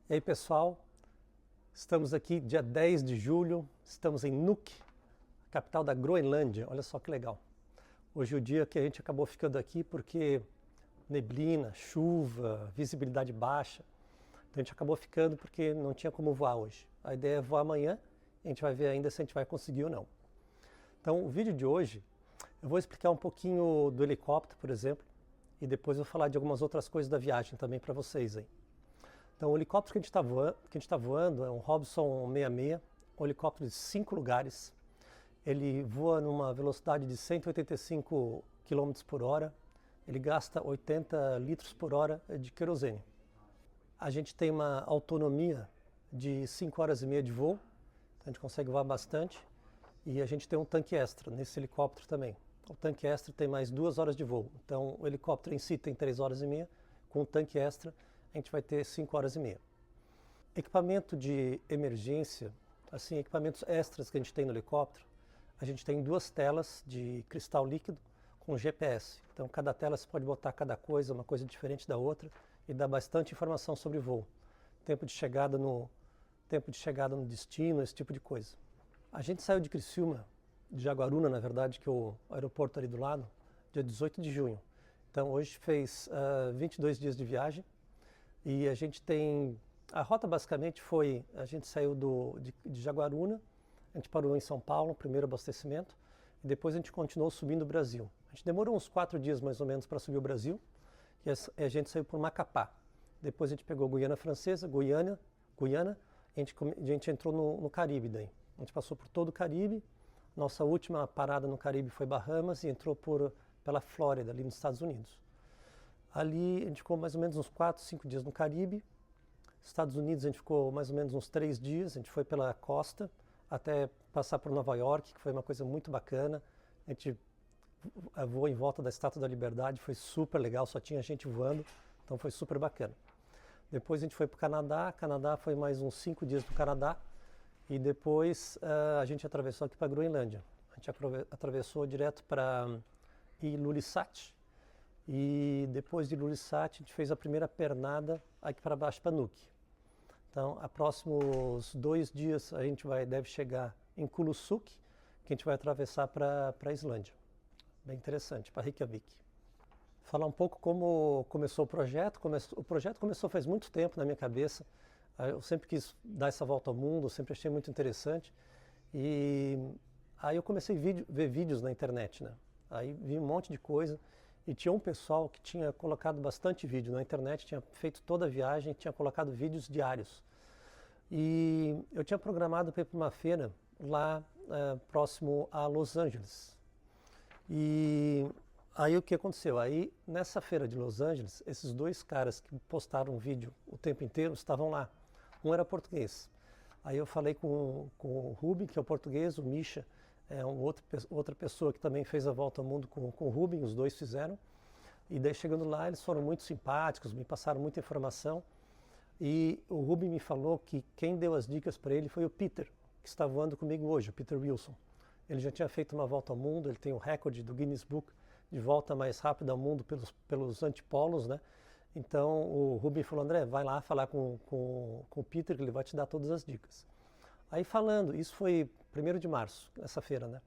E aí, pessoal, estamos aqui dia 10 de julho, estamos em Nuuk, capital da Groenlândia. Olha só que legal. Hoje é o dia que a gente acabou ficando aqui porque neblina, chuva, visibilidade baixa. Então a gente acabou ficando porque não tinha como voar hoje. A ideia é voar amanhã, a gente vai ver ainda se a gente vai conseguir ou não. Então o vídeo de hoje, eu vou explicar um pouquinho do helicóptero, por exemplo, e depois eu vou falar de algumas outras coisas da viagem também para vocês aí. Então o helicóptero que a gente está voando é um Hobson 66, um helicóptero de 5 lugares. Ele voa numa velocidade de 185 km por hora. Ele gasta 80 litros por hora de querosene. A gente tem uma autonomia de 5 horas e meia de voo. A gente consegue voar bastante. E a gente tem um tanque extra nesse helicóptero também. O tanque extra tem mais 2 horas de voo. Então o helicóptero em si tem 3 horas e meia. Com o tanque extra a gente vai ter 5 horas e meia. Equipamento de emergência, assim, equipamentos extras que a gente tem no helicóptero, a gente tem 2 telas de cristal líquido com GPS. Então cada tela você pode botar cada coisa, uma coisa diferente da outra, e dá bastante informação sobre voo. Tempo de chegada no destino, esse tipo de coisa. A gente saiu de Criciúma, de Jaguaruna, na verdade, que é o aeroporto ali do lado, dia 18 de junho. Então hoje fez 22 dias de viagem. E a gente tem, a rota basicamente foi, a gente saiu de Jaguaruna, a gente parou em São Paulo, primeiro abastecimento, e depois a gente continuou subindo o Brasil. A gente demorou uns 4 dias mais ou menos para subir o Brasil, e a gente saiu por Macapá. Depois a gente pegou Guiana Francesa, Guiana, a gente entrou no Caribe daí. A gente passou por todo o Caribe, nossa última parada no Caribe foi Bahamas e entrou pela Flórida, ali nos Estados Unidos. Ali a gente ficou mais ou menos uns 4, 5 dias no Caribe. Estados Unidos a gente ficou mais ou menos uns 3 dias. A gente foi pela costa até passar por Nova York, que foi uma coisa muito bacana. A gente voou em volta da Estátua da Liberdade, foi super legal, só tinha gente voando, então foi super bacana. Depois a gente foi para o Canadá. Canadá foi mais uns 5 dias no Canadá. E depois a gente atravessou aqui para a Groenlândia. A gente atravessou direto para Ilulissat. E depois de Ilulissat, a gente fez a primeira pernada aqui para baixo, para Nuuk. Então, a próximos 2 dias a gente deve chegar em Kulusuk, que a gente vai atravessar para a Islândia. Bem interessante, para Reykjavik. Falar um pouco como começou o projeto. O projeto começou faz muito tempo na minha cabeça. Eu sempre quis dar essa volta ao mundo, sempre achei muito interessante. E aí eu comecei a ver vídeos na internet, né? Aí vi um monte de coisa. E tinha um pessoal que tinha colocado bastante vídeo na internet, tinha feito toda a viagem, tinha colocado vídeos diários. E eu tinha programado para ir para uma feira lá próximo a Los Angeles. E aí o que aconteceu? Aí nessa feira de Los Angeles, esses 2 caras que postaram vídeo o tempo inteiro estavam lá. Um era português. Aí eu falei com o Rubem, que é o português, o Misha, outra pessoa que também fez a volta ao mundo com o Rubem, os 2 fizeram. E daí chegando lá, eles foram muito simpáticos, me passaram muita informação. E o Rubem me falou que quem deu as dicas para ele foi o Peter, que está voando comigo hoje, o Peter Wilson. Ele já tinha feito uma volta ao mundo, ele tem o recorde do Guinness Book de volta mais rápida ao mundo pelos antipolos, né? Então o Rubem falou: André, vai lá falar com o Peter, que ele vai te dar todas as dicas. Aí falando, isso foi 1º de março, essa feira, né?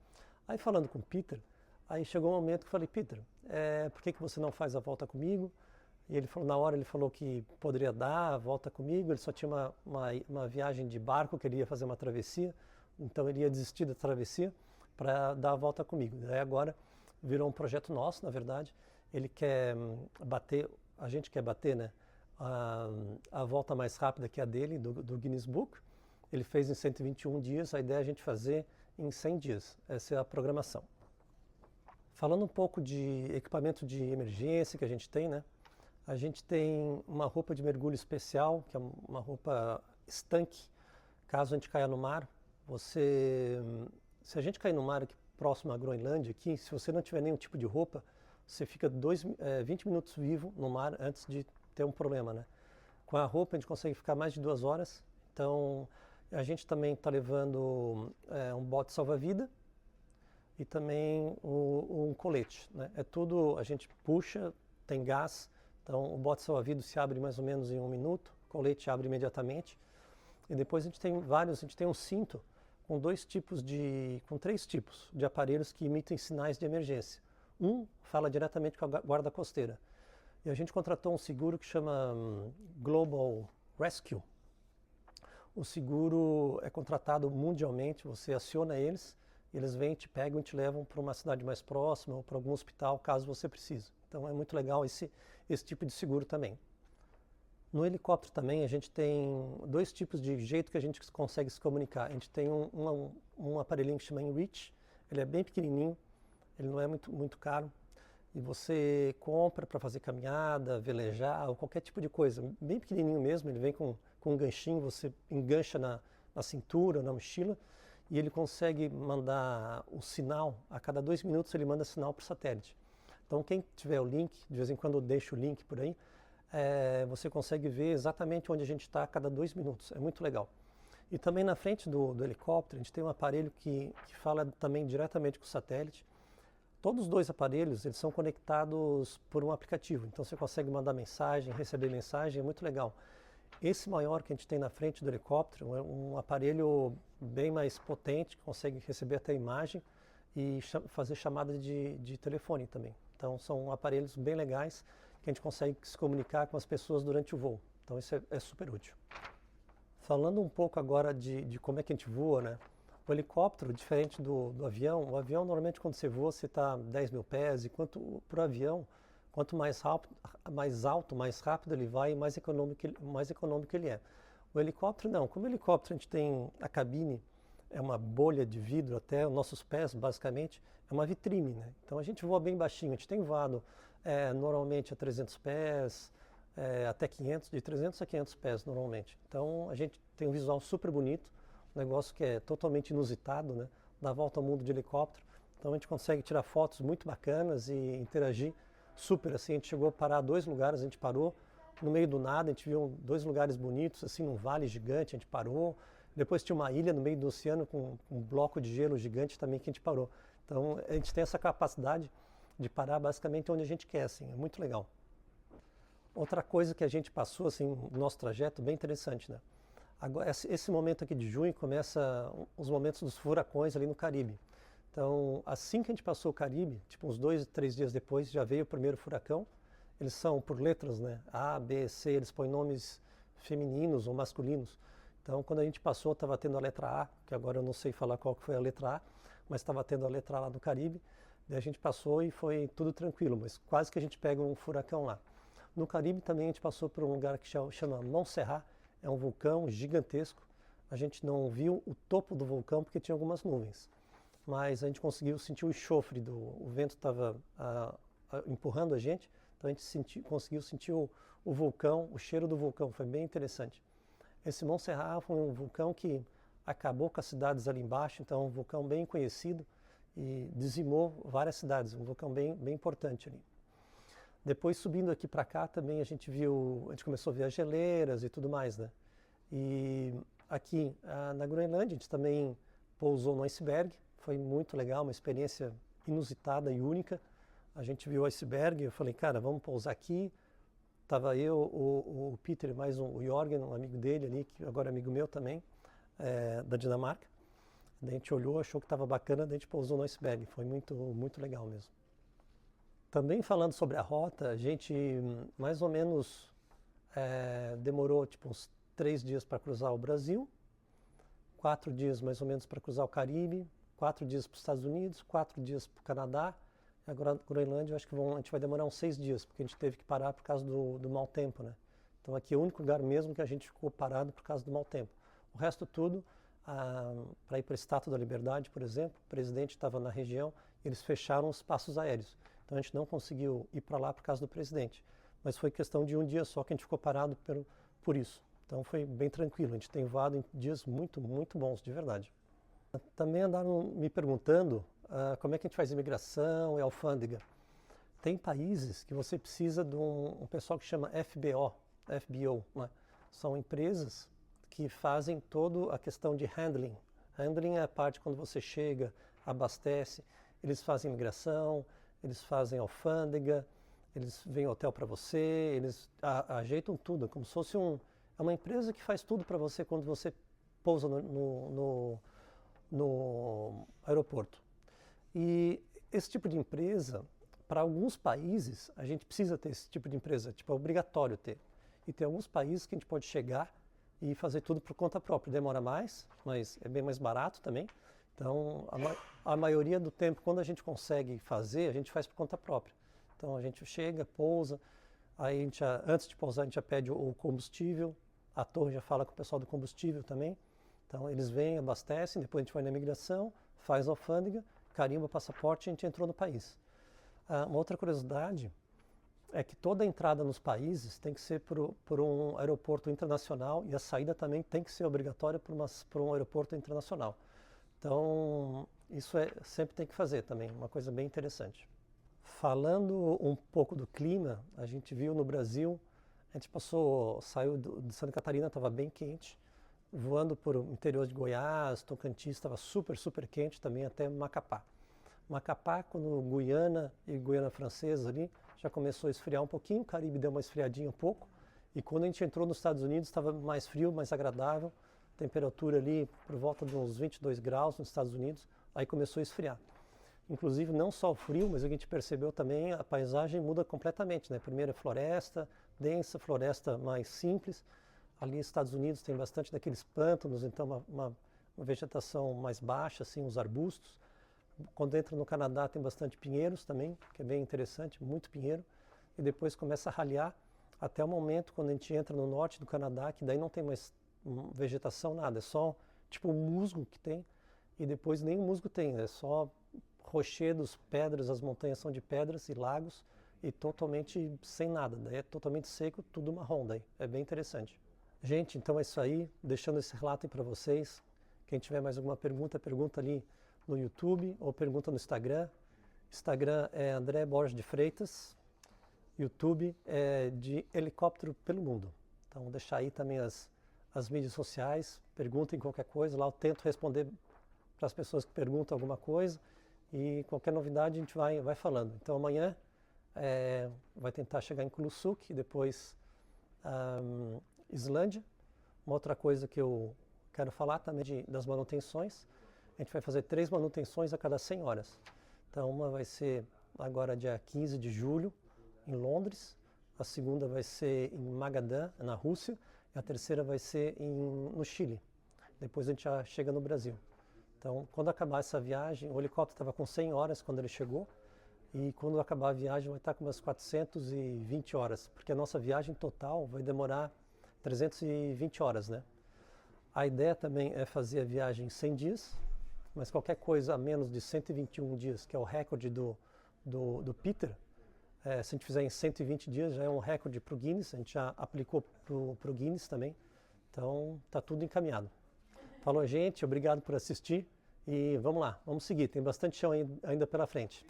Aí falando com o Peter, aí chegou um momento que eu falei: Peter, por que você não faz a volta comigo? E ele falou, na hora ele falou que poderia dar a volta comigo, ele só tinha uma viagem de barco, que ele ia fazer uma travessia, então ele ia desistir da travessia para dar a volta comigo. Daí agora virou um projeto nosso, na verdade. Ele quer bater, a gente quer bater, né, a volta mais rápida que a dele, do Guinness Book. Ele fez em 121 dias, a ideia é a gente fazer em 100 dias. Essa é a programação. Falando um pouco de equipamento de emergência que a gente tem, né? A gente tem uma roupa de mergulho especial, que é uma roupa estanque, caso a gente caia no mar. Se a gente cair no mar aqui próximo à Groenlândia, aqui, se você não tiver nenhum tipo de roupa, você fica 20 minutos vivo no mar antes de ter um problema, né? Com a roupa a gente consegue ficar mais de 2 horas. Então a gente também está levando um bote salva-vida e também um colete, né? É tudo, a gente puxa, tem gás. Então o bote salva-vidas se abre mais ou menos em 1 minuto, colete abre imediatamente. E depois a gente tem vários, a gente tem um cinto com três tipos de aparelhos que emitem sinais de emergência. Um fala diretamente com a guarda costeira. E a gente contratou um seguro que chama Global Rescue. O seguro é contratado mundialmente, você aciona eles, eles vêm, te pegam e te levam para uma cidade mais próxima ou para algum hospital, caso você precise. Então é muito legal esse tipo de seguro também. No helicóptero também a gente tem dois tipos de jeito que a gente consegue se comunicar. A gente tem um aparelhinho que chama Inreach, ele é bem pequenininho, ele não é muito caro, e você compra para fazer caminhada, velejar, ou qualquer tipo de coisa, bem pequenininho mesmo, ele vem com um ganchinho, você engancha na cintura, na mochila, e ele consegue mandar o sinal, a cada 2 minutos ele manda sinal para o satélite. Então quem tiver o link, de vez em quando eu deixo o link por aí, você consegue ver exatamente onde a gente está a cada 2 minutos, é muito legal. E também na frente do helicóptero a gente tem um aparelho que fala também diretamente com o satélite. Todos os dois aparelhos eles são conectados por um aplicativo, então você consegue mandar mensagem, receber mensagem, é muito legal. Esse maior que a gente tem na frente do helicóptero é um aparelho bem mais potente, que consegue receber até imagem e fazer chamada de telefone também. Então são aparelhos bem legais que a gente consegue se comunicar com as pessoas durante o voo. Então isso é super útil. Falando um pouco agora de como é que a gente voa, né? O helicóptero, diferente do avião, o avião normalmente quando você voa você está 10 mil pés, e para o avião, quanto mais alto, mais rápido ele vai, mais econômico ele é. O helicóptero não, como o helicóptero a gente tem a cabine, é uma bolha de vidro até os nossos pés, basicamente, é uma vitrine, né? Então a gente voa bem baixinho, a gente tem voado normalmente a 300 pés, até 500, de 300 a 500 pés normalmente. Então a gente tem um visual super bonito, um negócio que é totalmente inusitado, né? Dar volta ao mundo de helicóptero. Então a gente consegue tirar fotos muito bacanas e interagir super assim. A gente chegou a parar 2 lugares, a gente parou no meio do nada, a gente viu 2 lugares bonitos, assim, num vale gigante, a gente parou. Depois tinha uma ilha no meio do oceano com um bloco de gelo gigante também que a gente parou. Então a gente tem essa capacidade de parar basicamente onde a gente quer, assim, é muito legal. Outra coisa que a gente passou, assim, no nosso trajeto, bem interessante, né? Agora, esse momento aqui de junho começa os momentos dos furacões ali no Caribe. Então, assim que a gente passou o Caribe, tipo uns 2, 3 dias depois, já veio o primeiro furacão. Eles são por letras, né? A, B, C, eles põem nomes femininos ou masculinos. Então, quando a gente passou, estava tendo a letra A, que agora eu não sei falar qual que foi a letra A, mas estava tendo a letra A lá do Caribe. Daí a gente passou e foi tudo tranquilo, mas quase que a gente pega um furacão lá. No Caribe também a gente passou por um lugar que chama Montserrat, é um vulcão gigantesco. A gente não viu o topo do vulcão porque tinha algumas nuvens, mas a gente conseguiu sentir o enxofre, o vento estava empurrando a gente, então a gente conseguiu sentir o vulcão, o cheiro do vulcão, foi bem interessante. Esse Montserrat foi um vulcão que acabou com as cidades ali embaixo, então é um vulcão bem conhecido e dizimou várias cidades, um vulcão bem importante ali. Depois, subindo aqui para cá, também a gente começou a ver as geleiras e tudo mais, né? E aqui na Groenlândia, a gente também pousou no iceberg, foi muito legal, uma experiência inusitada e única. A gente viu o iceberg, eu falei, cara, vamos pousar aqui. Tava eu, o Peter, mais o Jorgen, um amigo dele ali, que agora é amigo meu também, da Dinamarca. Daí a gente olhou, achou que estava bacana, daí a gente pousou no iceberg, foi muito legal mesmo. Também falando sobre a rota, a gente mais ou menos demorou tipo uns 3 dias para cruzar o Brasil, 4 dias mais ou menos para cruzar o Caribe, 4 dias para os Estados Unidos, 4 dias para o Canadá. Agora a Groenlândia, eu acho que a gente vai demorar uns 6 dias, porque a gente teve que parar por causa do mau tempo, né? Então aqui é o único lugar mesmo que a gente ficou parado por causa do mau tempo. O resto tudo, para ir para a Estátua da Liberdade, por exemplo, o presidente estava na região, eles fecharam os espaços aéreos. Então a gente não conseguiu ir para lá por causa do presidente. Mas foi questão de um dia só que a gente ficou parado por isso. Então foi bem tranquilo, a gente tem voado em dias muito bons, de verdade. Também andaram me perguntando como é que a gente faz imigração e alfândega. Tem países que você precisa de um pessoal que chama FBO, né? São empresas que fazem toda a questão de handling. Handling é a parte quando você chega, abastece, eles fazem imigração, eles fazem alfândega, eles vêm hotel para você, eles ajeitam tudo, como se fosse É uma empresa que faz tudo para você quando você pousa no aeroporto. E esse tipo de empresa, para alguns países, a gente precisa ter esse tipo de empresa, tipo, é obrigatório ter. E tem alguns países que a gente pode chegar e fazer tudo por conta própria. Demora mais, mas é bem mais barato também. Então, a maioria do tempo, quando a gente consegue fazer, a gente faz por conta própria. Então, a gente chega, pousa, aí a gente antes de pousar, a gente já pede o combustível, a torre já fala com o pessoal do combustível também. Então, eles vêm, abastecem, depois a gente vai na imigração, faz a alfândega, carimba o passaporte e a gente entrou no país. Uma outra curiosidade é que toda a entrada nos países tem que ser por um aeroporto internacional e a saída também tem que ser obrigatória por um aeroporto internacional. Então, isso sempre tem que fazer também, uma coisa bem interessante. Falando um pouco do clima, a gente viu no Brasil, a gente saiu de Santa Catarina, estava bem quente, voando por o interior de Goiás, Tocantins, estava super, super quente também, até Macapá. Macapá, quando Guiana e Guiana Francesa ali, já começou a esfriar um pouquinho, o Caribe deu uma esfriadinha um pouco, e quando a gente entrou nos Estados Unidos estava mais frio, mais agradável, temperatura ali por volta de uns 22 graus nos Estados Unidos, aí começou a esfriar. Inclusive não só o frio, mas a gente percebeu também a paisagem muda completamente, né? Primeiro é floresta, densa, floresta mais simples, ali nos Estados Unidos tem bastante daqueles pântanos, então uma vegetação mais baixa, assim, os arbustos. Quando entra no Canadá tem bastante pinheiros também, que é bem interessante, muito pinheiro. E depois começa a ralhar até o momento quando a gente entra no norte do Canadá, que daí não tem mais vegetação, nada. É só tipo um musgo que tem. E depois nem musgo tem, é só rochedos, pedras, as montanhas são de pedras e lagos. E totalmente sem nada, daí é totalmente seco, tudo marrom daí. É bem interessante. Gente, então é isso aí. Deixando esse relato aí para vocês. Quem tiver mais alguma pergunta, pergunta ali no YouTube ou pergunta no Instagram. Instagram é André Borges de Freitas. YouTube é de Helicóptero pelo Mundo. Então vou deixar aí também as mídias sociais. Perguntem qualquer coisa. Lá eu tento responder para as pessoas que perguntam alguma coisa. E qualquer novidade a gente vai falando. Então amanhã vai tentar chegar em Kulusuk e depois Islândia. Uma outra coisa que eu quero falar também das manutenções. A gente vai fazer 3 manutenções a cada 100 horas. Então, uma vai ser agora dia 15 de julho, em Londres. A segunda vai ser em Magadã, na Rússia. E a terceira vai ser no Chile. Depois a gente já chega no Brasil. Então, quando acabar essa viagem, o helicóptero estava com 100 horas quando ele chegou. E quando acabar a viagem vai estar com umas 420 horas. Porque a nossa viagem total vai demorar 320 horas, né? A ideia também é fazer a viagem em 100 dias. Mas qualquer coisa a menos de 121 dias, que é o recorde do Peter, se a gente fizer em 120 dias já é um recorde para o Guinness, a gente já aplicou para o Guinness também, então está tudo encaminhado. Falou, gente, obrigado por assistir e vamos lá, vamos seguir, tem bastante chão ainda pela frente.